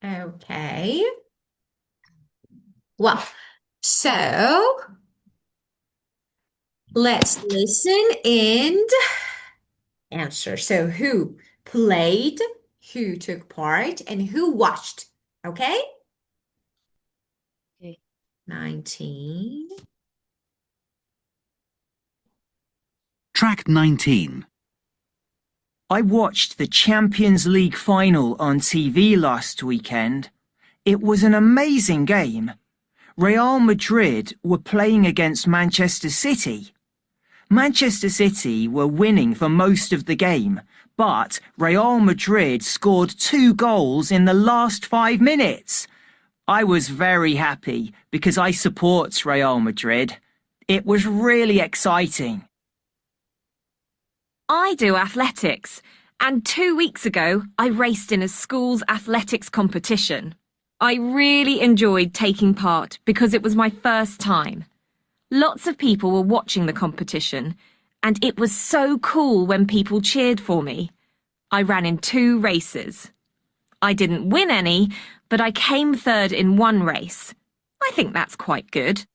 Okay. Well, so let's listen and answer. So, who played, who took part, and who watched? Okay? Okay. 19. Track 19. I watched the Champions League final on TV last weekend. It was an amazing game. Real Madrid were playing against Manchester City. Manchester City were winning for most of the game, but Real Madrid scored 2 goals in the last 5 minutes. I was very happy because I support Real Madrid. It was really exciting. I do athletics, and 2 weeks ago I raced in a school's athletics competition. I really enjoyed taking part because it was my first time. Lots of people were watching the competition, and it was so cool when people cheered for me. I ran in 2 races. I didn't win any, but I came third in one race. I think that's quite good.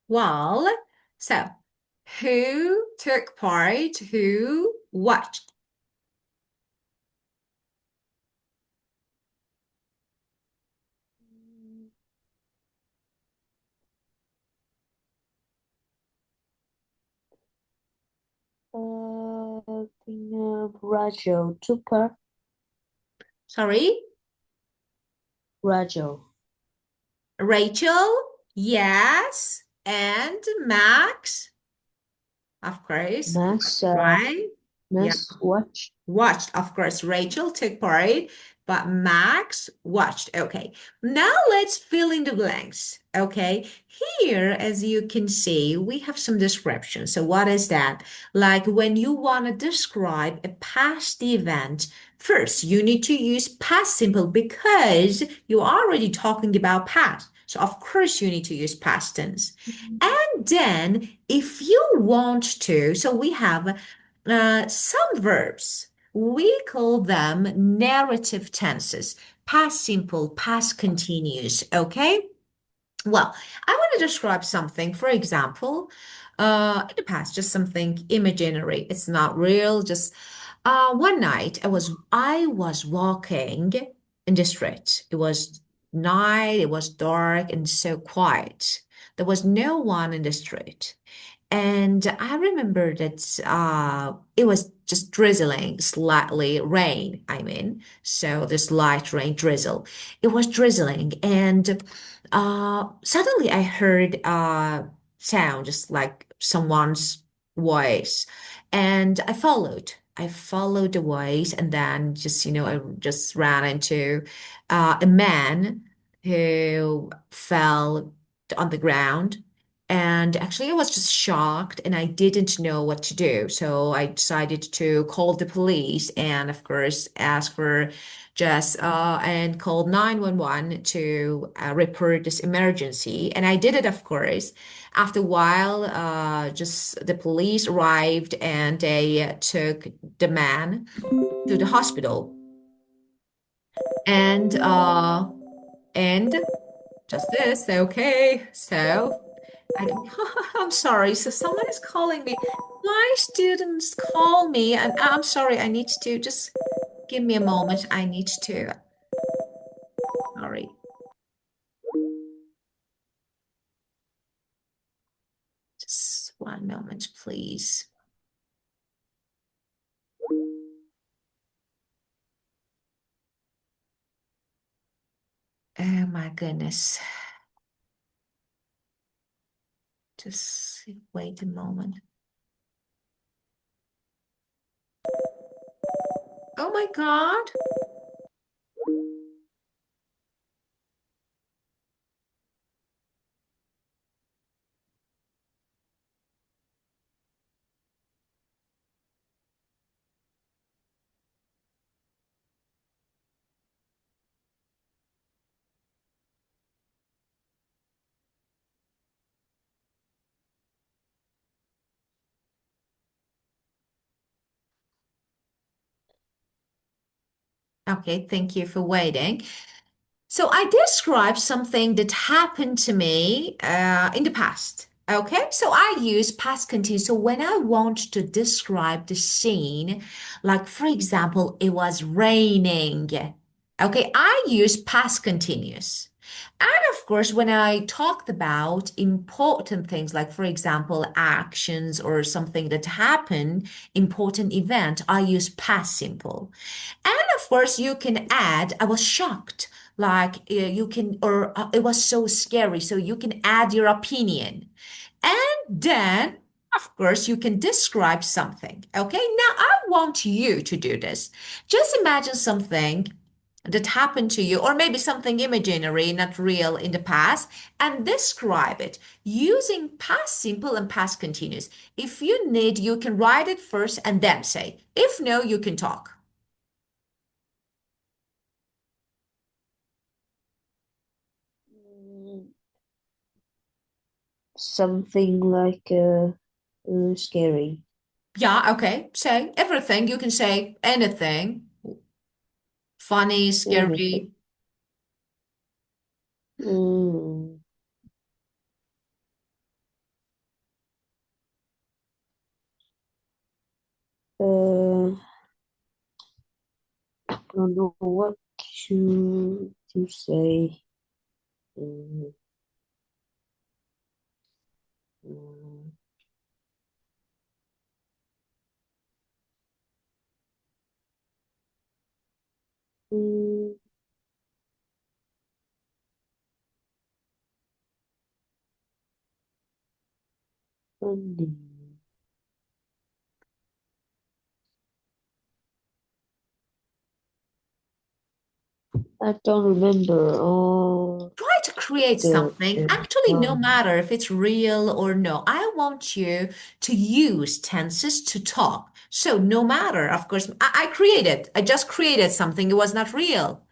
Well, so who took part, who watched? Rachel Tupper. Sorry? Rachel. Rachel? Yes. And Max? Of course. Max, Right? Yeah. Max watch. Watched, of course. Rachel took part, but Max watched. Okay. Now let's fill in the blanks. Okay. Here, as you can see, we have some description. So what is that? Like when you want to describe a past event, first you need to use past simple because you're already talking about past. So of course you need to use past tense. And then if you want to, so we have some verbs. We call them narrative tenses, past simple, past continuous. Okay. Well, I want to describe something, for example, in the past, just something imaginary. It's not real. Just one night, I was walking in the street. It was night. It was dark and so quiet. There was no one in the street. And I remember that it was just drizzling, slightly rain, I mean. So this light rain drizzle. It was drizzling, and suddenly I heard a sound, just like someone's voice. And I followed. I followed the voice, and then I just ran into a man who fell on the ground. And actually, I was just shocked and I didn't know what to do. So I decided to call the police and, of course, ask for just and called 911 to report this emergency. And I did it, of course. After a while, just the police arrived and they took the man to the hospital. And and just this, okay. So I don't, I'm sorry. So someone is calling me. My students call me, and I'm sorry. I need to just give me a moment. I need to. Sorry. Just one moment, please. Oh my goodness. Just wait a moment. Oh my God. Okay, thank you for waiting. So I describe something that happened to me in the past. Okay, so I use past continuous. So when I want to describe the scene, like for example, it was raining. Okay, I use past continuous. And of course, when I talked about important things, like for example, actions or something that happened, important event, I use past simple. And of course, you can add, I was shocked. Like you can, or it was so scary. So you can add your opinion. And then, of course, you can describe something. Okay. Now, I want you to do this. Just imagine something that happened to you, or maybe something imaginary, not real in the past, and describe it using past simple and past continuous. If you need, you can write it first and then say. If no, you can talk. Mm, Something like scary. Yeah, okay. Say everything. You can say anything. Funny, Anything. scary. Mm, uh, don't know what to say. Mm, mm, mm, funny. I don't remember all Try to create the something. the Actually, no um, matter if it's real or no, I want you to use tenses to talk. So, no matter, of course, I just created something. It was not real.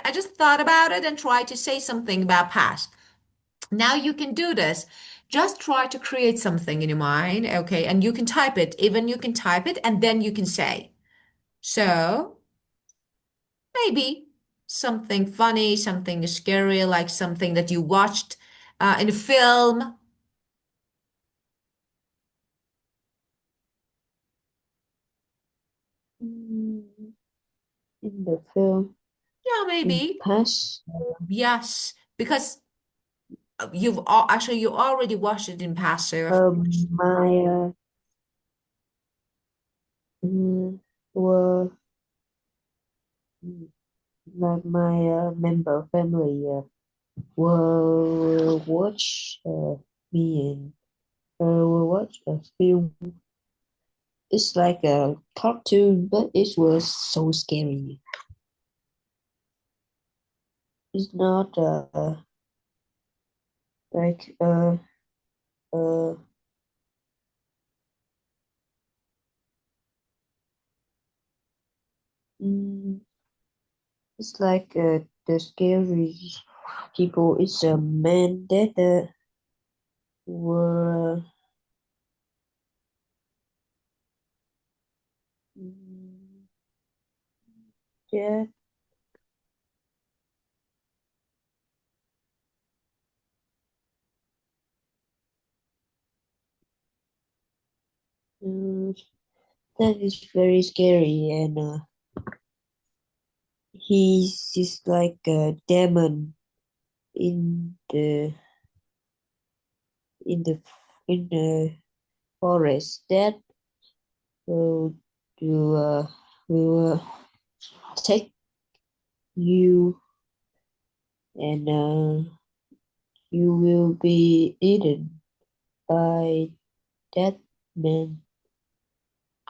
I just thought about it and tried to say something about past. Now you can do this. Just try to create something in your mind, okay? And you can type it. Even you can type it and then you can say. So, maybe something funny, something scary, like something that you watched in a film. mm, in the film Yeah, in maybe. past. Yes, because actually you already watched it in past, so of course. My were mm, like my member family will watch me and will watch a film. It's like a cartoon, but it was so scary. It's not like uh mm, it's like the scary people. It's a man that were mm, yeah. Mm, that is very scary, and he's just like a demon in the in the forest that will do will take you, and you will be eaten by that man.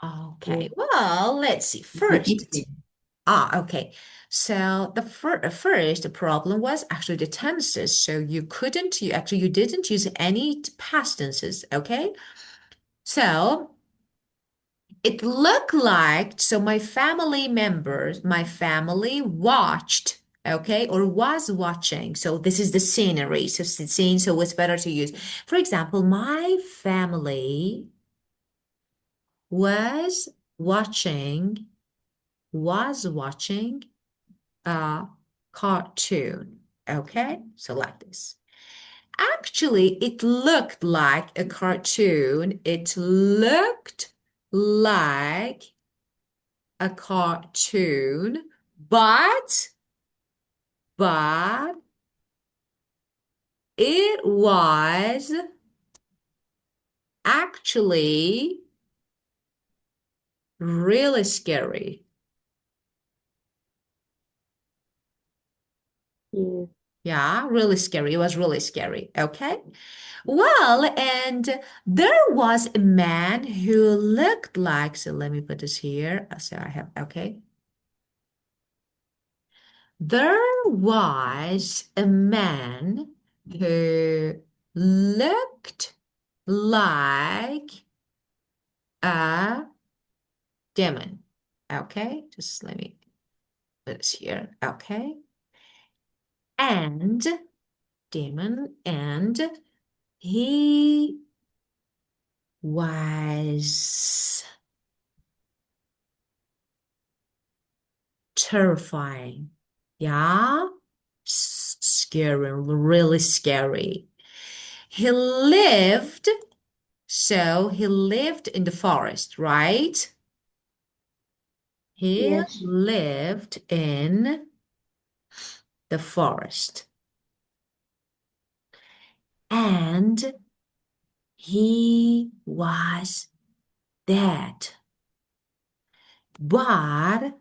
Okay, Yeah, well, let's see. be First, eaten. okay. So the first the problem was actually the tenses. So you didn't use any past tenses. Okay, so. It looked like, so my family watched, okay, or was watching. So this is the scenery. So it's the scene, so it's better to use. For example, my family was watching, was watching. a cartoon. Okay, so like this. Actually, it looked like a cartoon. It looked like a cartoon, but it was actually really scary. Yeah. Yeah, really scary. It was really scary. Okay. Well, and there was a man who looked like, so let me put this here. So I have, okay. There was a man who looked like a demon. Okay, just let me put this here. Okay. And demon, and he was terrifying. Yeah, scary, really scary. He lived, so he lived in the forest, right? He Yes. lived in the forest. And he was dead. But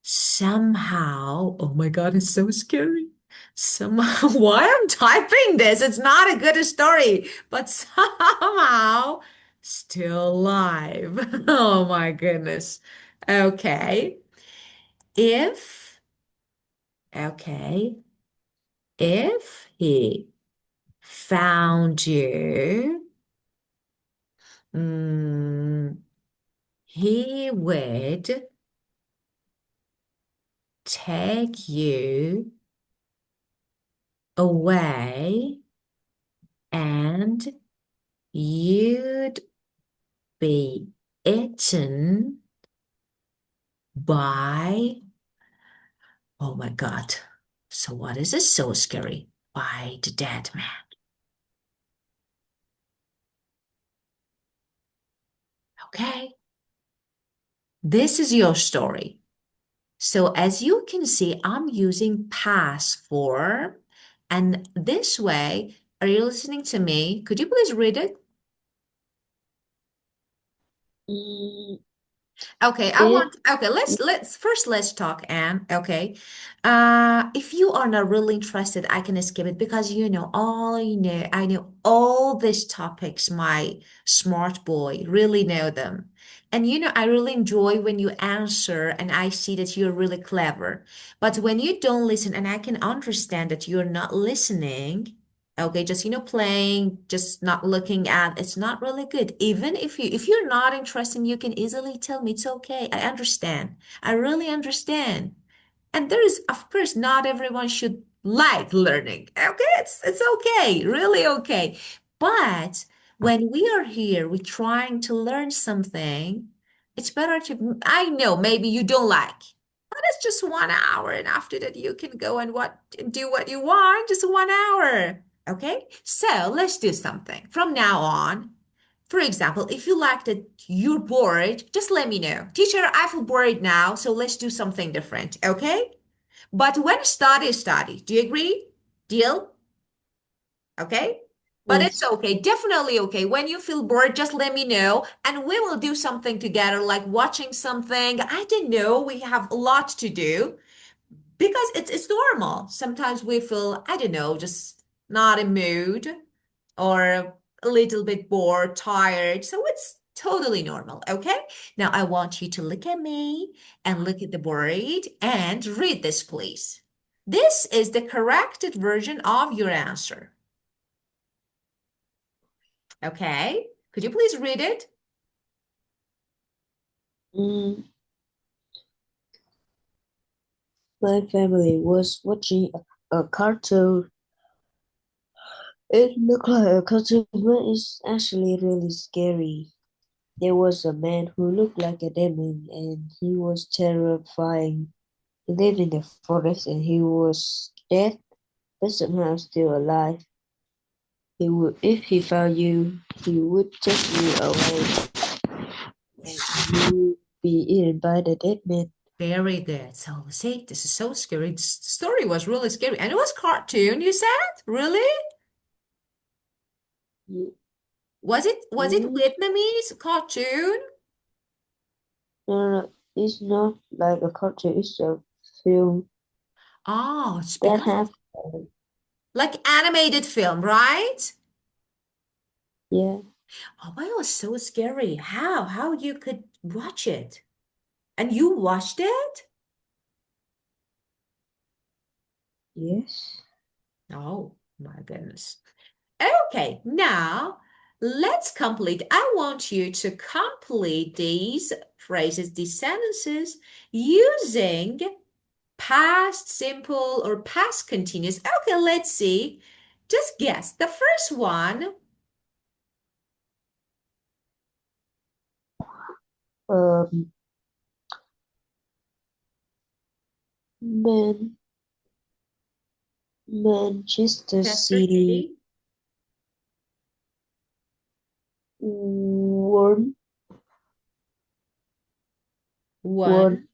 somehow, oh my God, it's so scary. Somehow, why I'm typing this? It's not a good story, but somehow still alive. Oh my goodness. Okay. If, okay, if he found you, mm, he would take you away and you'd be eaten by, oh my God. So what is this so scary? By the dead man. Okay. This is your story. So as you can see, I'm using past form. And this way, are you listening to me? Could you please read it? Mm, Okay, if okay, let's talk, Anne. Okay. If you are not really interested, I can skip it because I know all these topics, my smart boy, really know them. And I really enjoy when you answer and I see that you're really clever. But when you don't listen, and I can understand that you're not listening, okay, just playing, just not looking at, it's not really good. Even if you're not interested, you can easily tell me it's okay. I understand. I really understand. And there is, of course, not everyone should like learning. Okay, it's okay, really okay. But when we are here, we're trying to learn something, it's better to, I know maybe you don't like, but it's just 1 hour, and after that you can go and do what you want, just 1 hour. Okay, so let's do something from now on. For example, if you like that you're bored, just let me know. Teacher, I feel bored now, so let's do something different, okay? But when study is study, do you agree? Deal? Okay? But it's yes. okay, definitely okay. When you feel bored, just let me know and we will do something together, like watching something. I don't know, we have a lot to do because it's normal. Sometimes we feel, I don't know, just not in mood or a little bit bored, tired. So it's totally normal. Okay. Now I want you to look at me and look at the board and read this, please. This is the corrected version of your answer. Okay. Could you please read it? Mm, my family was watching a cartoon. It looked like a cartoon, but it's actually really scary. There was a man who looked like a demon, and he was terrifying. He lived in the forest and he was dead, but somehow still alive. If he found you, he would take you away and you would be eaten by the dead man. Very good. So see, this is so scary. The story was really scary. And it was cartoon, you said? Really? You, Was it mm, Vietnamese cartoon? no, no, it's not like a cartoon, it's a film Oh, it's that because have, like animated film, right? yeah, Oh, but it was so scary. How you could watch it? And you watched it? yes. Oh my goodness. Okay, now let's complete. I want you to complete these phrases, these sentences using past simple or past continuous. Okay, let's see. Just guess. The first one, Um, Man, Manchester Chester City City. won, won One.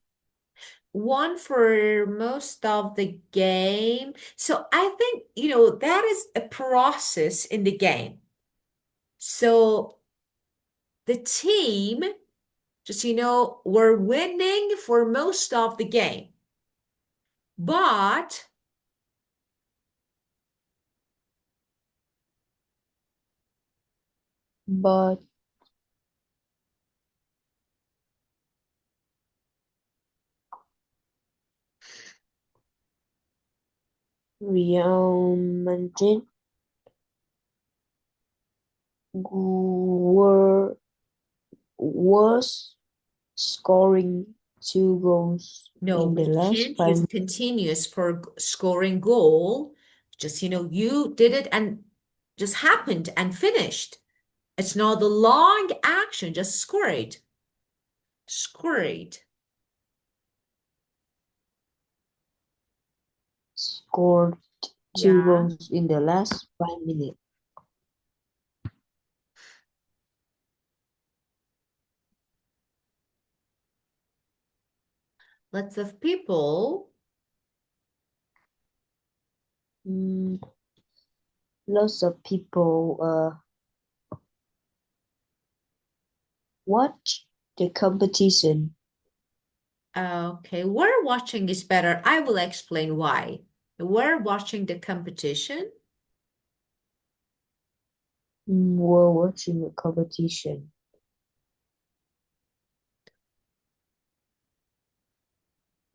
One for most of the game. So I think, that is a process in the game. So the team, just, were winning for most of the game. But but Real Madrid were was scoring 2 goals no, in the we last can't use 5 continuous for scoring goal. Just, you did it and just happened and finished. It's not the long action, just scored. Scored. scored two Yeah. goals in the last 5 minutes. Lots of people. Mm, Lots of people watch the competition. Okay, we're watching is better. I will explain why. We're watching the competition. Were watching the competition.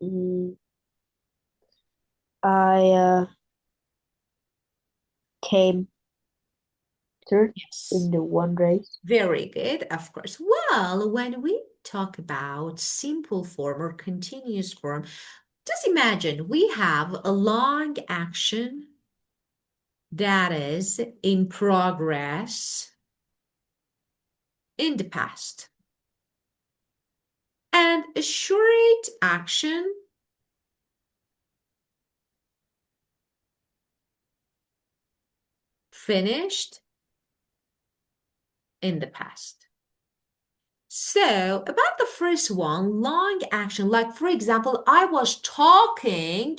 Mm, I came third Yes. in the one race. Very good, of course. Well, when we talk about simple form or continuous form, just imagine we have a long action that is in progress in the past and a short action finished in the past. So, about the first one, long action, like for example, I was talking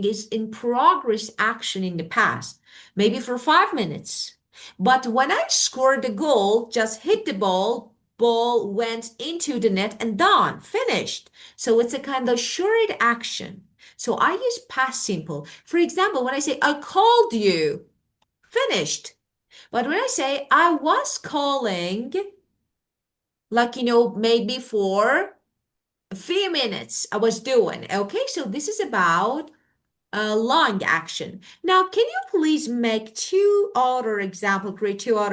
is in progress action in the past, maybe for 5 minutes. But when I scored the goal, just hit the ball went into the net and done, finished. So it's a kind of short action. So I use past simple. For example, when I say I called you, finished. But when I say I was calling, like, maybe for a few minutes I was doing. Okay, so this is about a long action. Now, can you please make create two other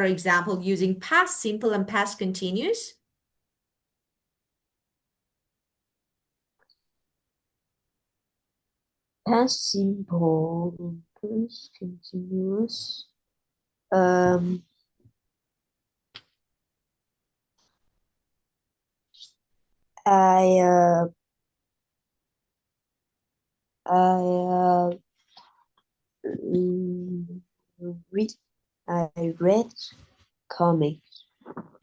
example using past simple and past continuous? Past simple, past continuous. Um, I I mm, read I read comics.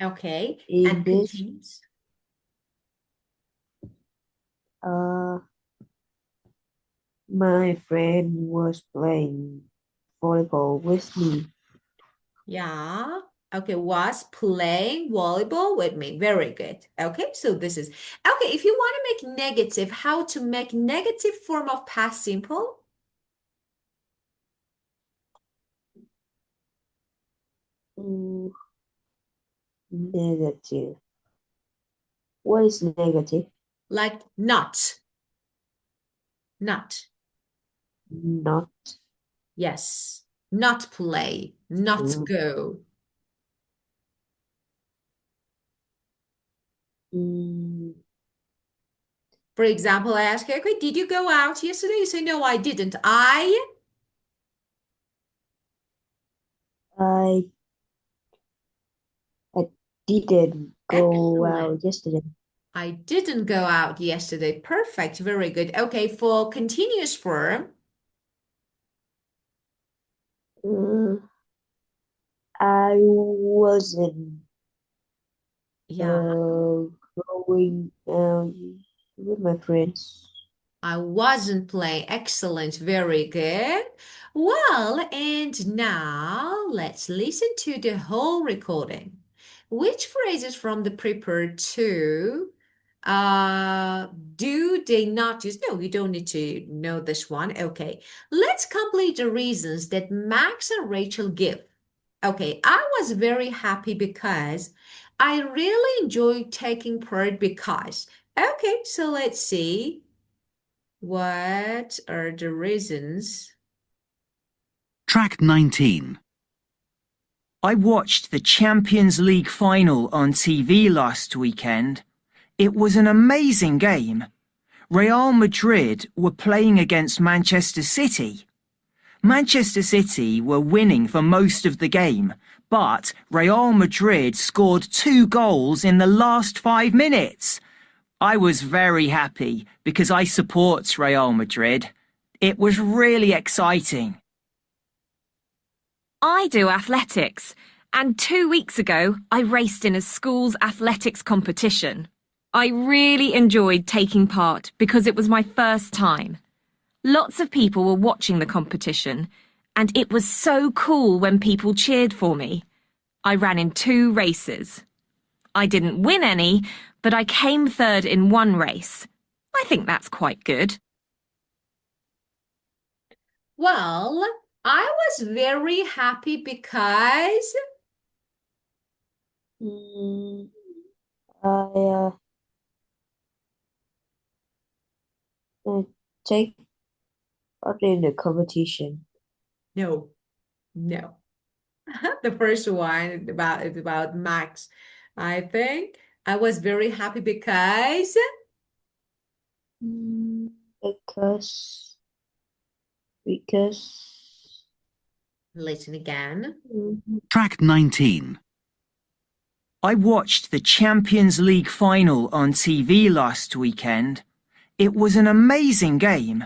Okay, In and this, continues. uh, my friend was playing volleyball with me. Yeah. Okay, was playing volleyball with me. Very good. Okay, so this is okay. If you want to make negative, how to make negative form of past simple? Mm, negative. What is negative? Like not, not. Not. Yes, not play, not Mm, go. mm, For example, I ask you, okay, did you go out yesterday? You say, no, I didn't. I I didn't go Excellent. out yesterday. I didn't go out yesterday. Perfect. Very good. Okay, for continuous form, Uh, I wasn't yeah, going out with my friends. I wasn't playing. Excellent. Very good. Well, and now let's listen to the whole recording. Which phrases from the prepared to do they not use? No, you don't need to know this one. Okay. Let's complete the reasons that Max and Rachel give. Okay, I was very happy because I really enjoyed taking part because. Okay, so let's see. What are the reasons? Track 19. I watched the Champions League final on TV last weekend. It was an amazing game. Real Madrid were playing against Manchester City. Manchester City were winning for most of the game, but Real Madrid scored 2 goals in the last 5 minutes. I was very happy because I support Real Madrid. It was really exciting. I do athletics, and 2 weeks ago I raced in a school's athletics competition. I really enjoyed taking part because it was my first time. Lots of people were watching the competition, and it was so cool when people cheered for me. I ran in 2 races. I didn't win any, but I came third in one race. I think that's quite good. Well, I was very happy because Mm, I take part in the competition. no, no. The first one about Max. I think I was very happy because Mm, because because listen again. mhm. Track 19. I watched the Champions League final on TV last weekend. It was an amazing game.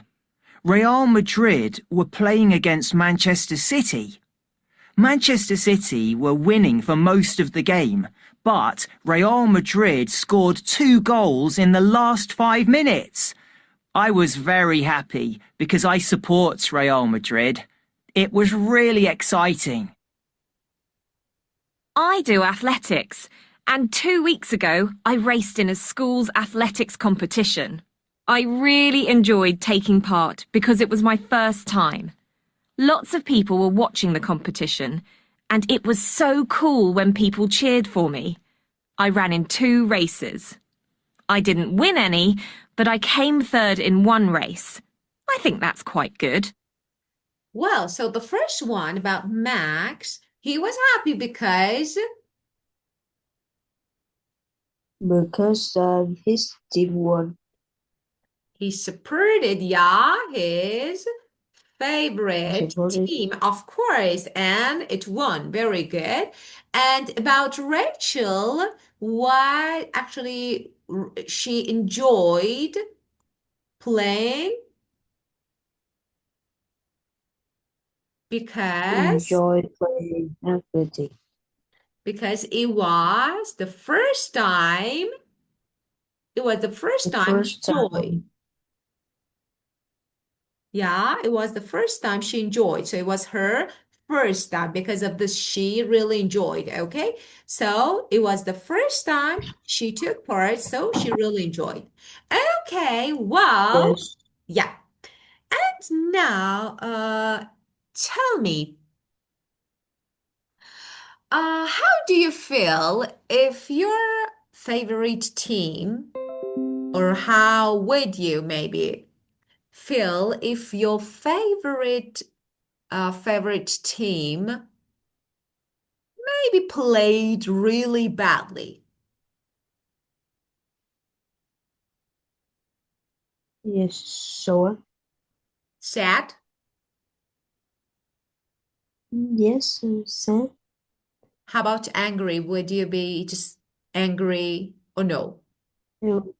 Real Madrid were playing against Manchester City. Manchester City were winning for most of the game, but Real Madrid scored 2 goals in the last 5 minutes. I was very happy because I support Real Madrid. It was really exciting. I do athletics, and 2 weeks ago I raced in a school's athletics competition. I really enjoyed taking part because it was my first time. Lots of people were watching the competition, and it was so cool when people cheered for me. I ran in 2 races. I didn't win any, but I came third in one race. I think that's quite good. Well, so the first one about Max, he was happy because Because his team won. he supported, yeah, his He favorite supported. team, of course, and it won. Very good. And about Rachel, what actually she enjoyed playing. Because enjoyed playing athletics. it was the first time. It was the first The time he first enjoyed. time, Yeah, it was the first time she enjoyed. So it was her first time because of this, she really enjoyed. Okay. So it was the first time she took part. So she really enjoyed. Okay. Well, yes, yeah. And now, tell me, how do you feel if your favorite team, or how would you maybe feel if your favorite team maybe played really badly? yes, sure. Sad? Yes, sad. How about angry? Would you be just angry or no? No,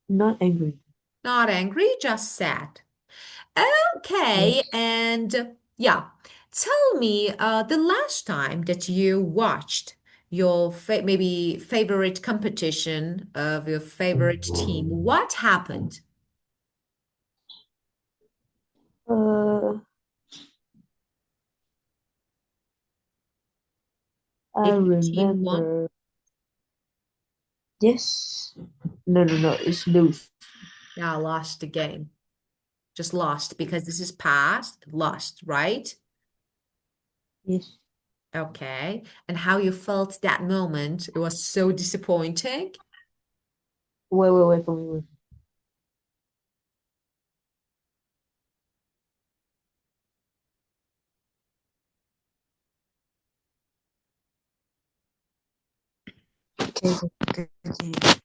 not angry. Not angry, just sad. Okay, Yes. and yeah, tell me the last time that you watched your maybe favorite competition of your favorite team, what happened? Uh, I If your team won, remember. Yes. No, no, no. It's loose. yeah, lost the game. Just lost because this is past, lost, right? Yes. Okay. And how you felt that moment? It was so disappointing. Wait for me. Wait. Okay, continue.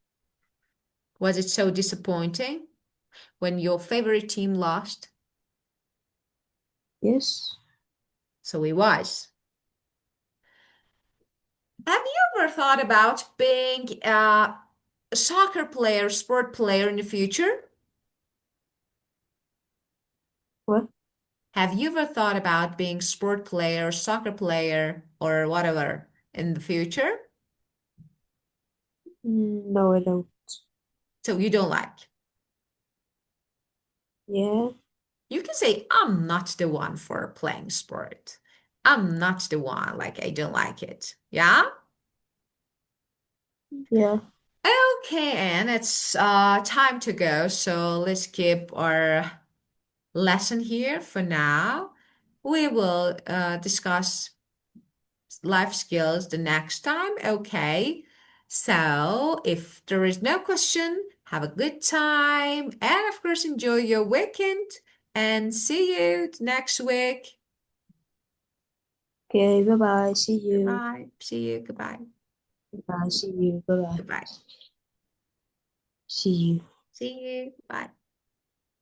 Was it so disappointing when your favorite team lost? Yes. So it was. Have you ever thought about being a soccer player, sport player in the future? What? Have you ever thought about being sport player, soccer player, or whatever in the future? No, I don't. So you don't like. Yeah. You can say, I'm not the one for playing sport. I'm not the one, like I don't like it. Yeah? Yeah. Okay, and it's time to go. So let's keep our lesson here for now. We will discuss life skills the next time. Okay. So if there is no question, have a good time and of course enjoy your weekend and see you next week. Okay, bye bye. See you. Goodbye. See you. Goodbye. Bye. See you. Bye bye. Goodbye. See you. See you. Bye.